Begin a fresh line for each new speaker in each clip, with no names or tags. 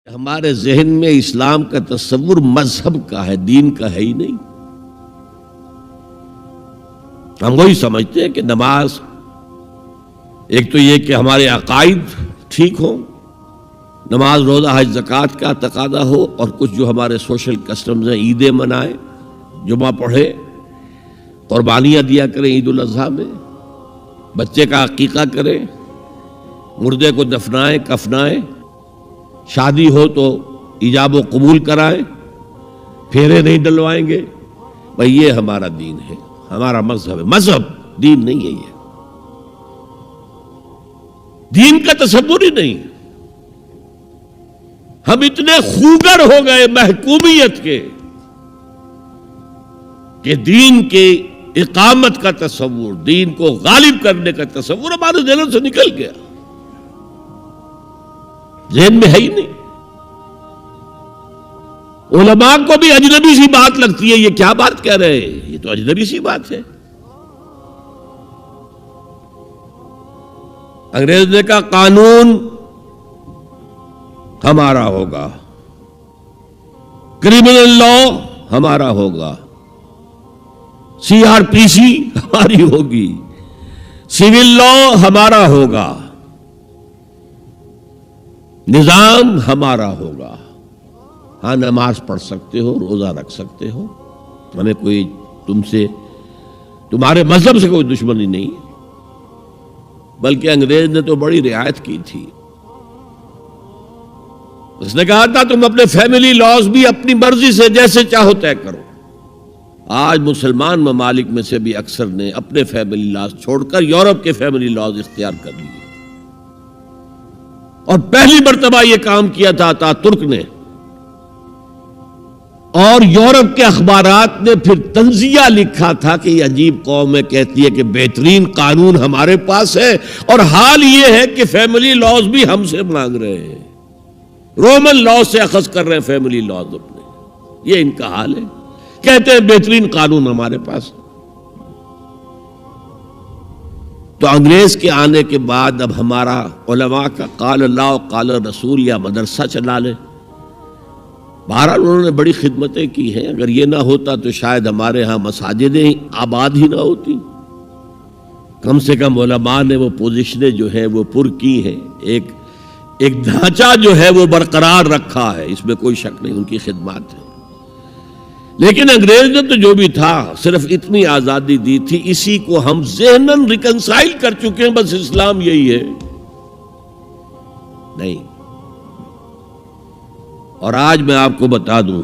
ہمارے ذہن میں اسلام کا تصور مذہب کا ہے، دین کا ہے ہی نہیں۔ ہم وہی سمجھتے ہیں کہ نماز ایک تو یہ کہ ہمارے عقائد ٹھیک ہوں، نماز روزہ حج زکوٰۃ کا تقاضا ہو، اور کچھ جو ہمارے سوشل کسٹمز ہیں، عیدیں منائیں، جمعہ پڑھے، قربانیاں دیا کریں عید الاضحیٰ میں، بچے کا عقیقہ کریں، مردے کو دفنائیں کفنائیں، شادی ہو تو ایجاب و قبول کرائیں، پھیرے نہیں ڈلوائیں گے۔ بھئی یہ ہمارا دین ہے، ہمارا مذہب ہے، مذہب دین نہیں ہے۔ یہ دین کا تصور ہی نہیں۔ ہم اتنے خوگر ہو گئے محکومیت کے کہ دین کے اقامت کا تصور، دین کو غالب کرنے کا تصور ہمارے ذہن سے نکل گیا، ذہن میں ہے ہی نہیں۔ علماء کو بھی اجنبی سی بات لگتی ہے، یہ کیا بات کہہ رہے ہیں، یہ تو اجنبی سی بات ہے۔ انگریز نے کہا قانون ہمارا ہوگا، کرمنل لا ہمارا ہوگا، CRPC ہماری ہوگی، سول لا ہمارا ہوگا، نظام ہمارا ہوگا۔ ہاں نماز پڑھ سکتے ہو، روزہ رکھ سکتے ہو، ہمیں کوئی تم سے، تمہارے مذہب سے کوئی دشمنی نہیں، بلکہ انگریز نے تو بڑی رعایت کی تھی۔ اس نے کہا تھا تم اپنے فیملی لاز بھی اپنی مرضی سے جیسے چاہو طے کرو۔ آج مسلمان ممالک میں سے بھی اکثر نے اپنے فیملی لاز چھوڑ کر یورپ کے فیملی لاز اختیار کر لیے، اور پہلی مرتبہ یہ کام کیا تھا ترک نے، اور یورپ کے اخبارات نے پھر تنزیہ لکھا تھا کہ یہ عجیب قوم ہے، کہتی ہے کہ بہترین قانون ہمارے پاس ہے، اور حال یہ ہے کہ فیملی لاز بھی ہم سے مانگ رہے ہیں، رومن لا سے اخذ کر رہے ہیں فیملی لاز اپنے۔ یہ ان کا حال ہے، کہتے ہیں بہترین قانون ہمارے پاس۔ تو انگریز کے آنے کے بعد اب ہمارا علماء کا قال اللہ و قال رسول یا مدرسہ چلا لے۔ بہرحال انہوں نے بڑی خدمتیں کی ہیں، اگر یہ نہ ہوتا تو شاید ہمارے ہاں مساجدیں آباد ہی نہ ہوتی۔ کم سے کم علماء نے وہ پوزیشنیں جو ہیں وہ پر کی ہیں، ایک ڈھانچہ جو ہے وہ برقرار رکھا ہے، اس میں کوئی شک نہیں، ان کی خدمات ہے۔ لیکن انگریز نے تو جو بھی تھا صرف اتنی آزادی دی تھی، اسی کو ہم ذہناً ریکنسائل کر چکے ہیں، بس اسلام یہی ہے نہیں۔ اور آج میں آپ کو بتا دوں،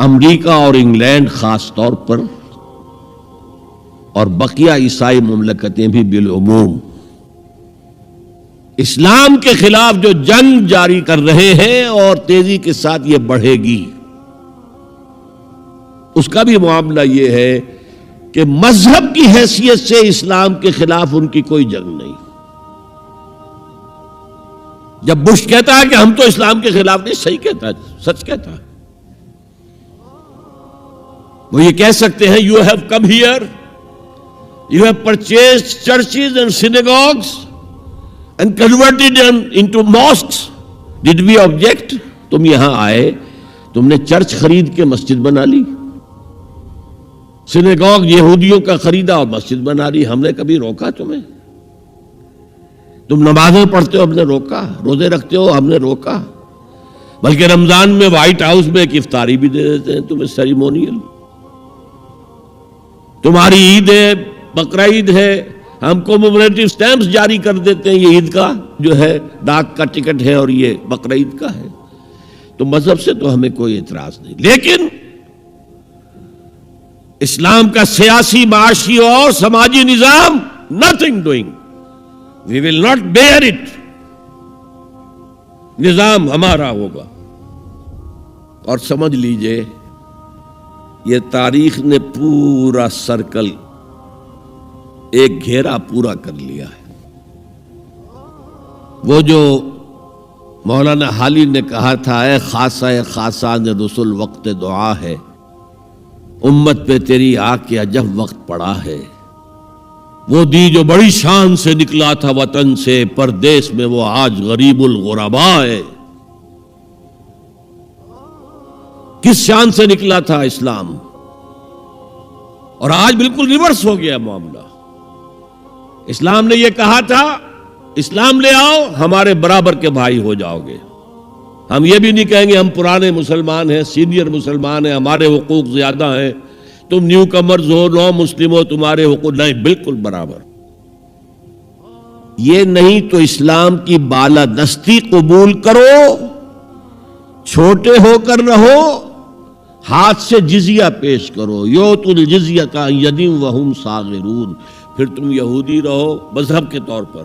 امریکہ اور انگلینڈ خاص طور پر، اور بقیہ عیسائی مملکتیں بھی بالعموم، اسلام کے خلاف جو جنگ جاری کر رہے ہیں، اور تیزی کے ساتھ یہ بڑھے گی، اس کا بھی معاملہ یہ ہے کہ مذہب کی حیثیت سے اسلام کے خلاف ان کی کوئی جنگ نہیں۔ جب بش کہتا ہے کہ ہم تو اسلام کے خلاف نہیں، صحیح کہتا ہے، سچ کہتا ہے۔ وہ یہ کہہ سکتے ہیں you have come here, you have purchased churches and synagogues and converted them into mosques. Did we object? تم یہاں آئے، تم نے چرچ خرید کے مسجد بنا لی، سینیگوگ یہودیوں کا خریدا اور مسجد بنا لی، ہم نے کبھی روکا تمہیں؟ تم نمازیں پڑھتے ہو، ہم نے روکا؟ روزے رکھتے ہو، ہم نے روکا؟ بلکہ رمضان میں وائٹ ہاؤس میں ایک افطاری بھی دے دیتے ہیں تمہیں، سیریمونیل۔ تمہاری عید ہے، بقرعید ہے، ہم کو میموریٹو سٹیمپس جاری کر دیتے ہیں، یہ عید کا جو ہے ڈاک کا ٹکٹ ہے اور یہ بقرعید کا ہے۔ تو مذہب سے تو ہمیں کوئی اعتراض نہیں، لیکن اسلام کا سیاسی، معاشی اور سماجی نظام nothing doing. We will not bear it. نظام ہمارا ہوگا۔ اور سمجھ لیجئے یہ تاریخ نے پورا سرکل، ایک گھیرا پورا کر لیا ہے۔ وہ جو مولانا حالی نے کہا تھا، اے خاصہ خاصان رسول وقت دعا ہے، امت پہ تیری آ کے عجب وقت پڑا ہے، وہ دی جو بڑی شان سے نکلا تھا وطن سے، پردیس میں وہ آج غریب الغرباء ہے۔ کس شان سے نکلا تھا اسلام، اور آج بالکل ریورس ہو گیا معاملہ۔ اسلام نے یہ کہا تھا اسلام لے آؤ، ہمارے برابر کے بھائی ہو جاؤ گے۔ ہم یہ بھی نہیں کہیں گے ہم پرانے مسلمان ہیں، سینئر مسلمان ہیں، ہمارے حقوق زیادہ ہیں، تم نیو کمرز ہو، نو مسلم ہو، تمہارے حقوق نہیں، بالکل برابر۔ یہ نہیں تو اسلام کی بالادستی قبول کرو، چھوٹے ہو کر رہو، ہاتھ سے جزیہ پیش کرو، یؤتُ الجزیۃ عن یدٍ وہم صاغرون۔ پھر تم یہودی رہو مذہب کے طور پر،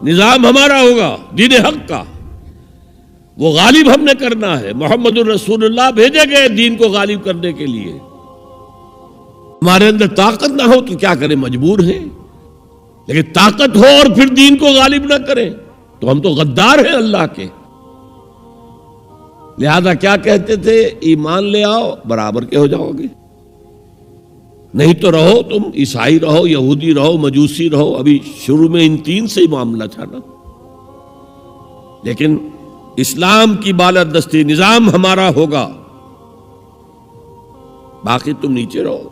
نظام ہمارا ہوگا دین حق کا، وہ غالب ہم نے کرنا ہے۔ محمد الرسول اللہ بھیجے گئے دین کو غالب کرنے کے لیے۔ ہمارے اندر طاقت نہ ہو تو کیا کریں، مجبور ہیں، لیکن طاقت ہو اور پھر دین کو غالب نہ کریں تو ہم تو غدار ہیں اللہ کے۔ لہذا کیا کہتے تھے، ایمان لے آؤ برابر کے ہو جاؤ گے، نہیں تو رہو تم عیسائی رہو، یہودی رہو، مجوسی رہو۔ ابھی شروع میں ان تین سے ہی معاملہ تھا نا، لیکن اسلام کی بالادستی، نظام ہمارا ہوگا، باقی تم نیچے رہو۔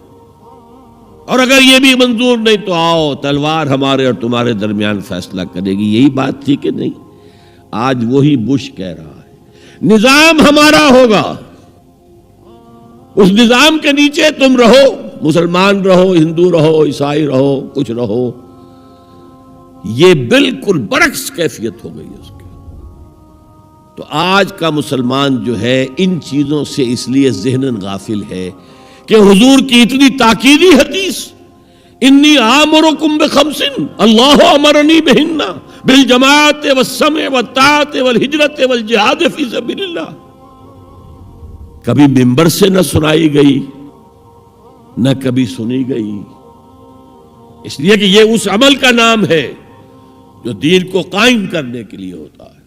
اور اگر یہ بھی منظور نہیں تو آؤ، تلوار ہمارے اور تمہارے درمیان فیصلہ کرے گی۔ یہی بات تھی کہ نہیں؟ آج وہی بش کہہ رہا ہے نظام ہمارا ہوگا، اس نظام کے نیچے تم رہو، مسلمان رہو، ہندو رہو، عیسائی رہو، کچھ رہو۔ یہ بالکل برعکس کیفیت ہو گئی اس کی۔ تو آج کا مسلمان جو ہے ان چیزوں سے اس لیے ذہناً غافل ہے کہ حضور کی اتنی تاکیدی حدیث، انی آمرکم بخمس اللہ امرنی بہن بالجماعت والسمع والطاعت والہجرت والجہاد فی سبیل اللہ، کبھی ممبر سے نہ سنائی گئی، نہ کبھی سنی گئی، اس لیے کہ یہ اس عمل کا نام ہے جو دین کو قائم کرنے کے لیے ہوتا ہے۔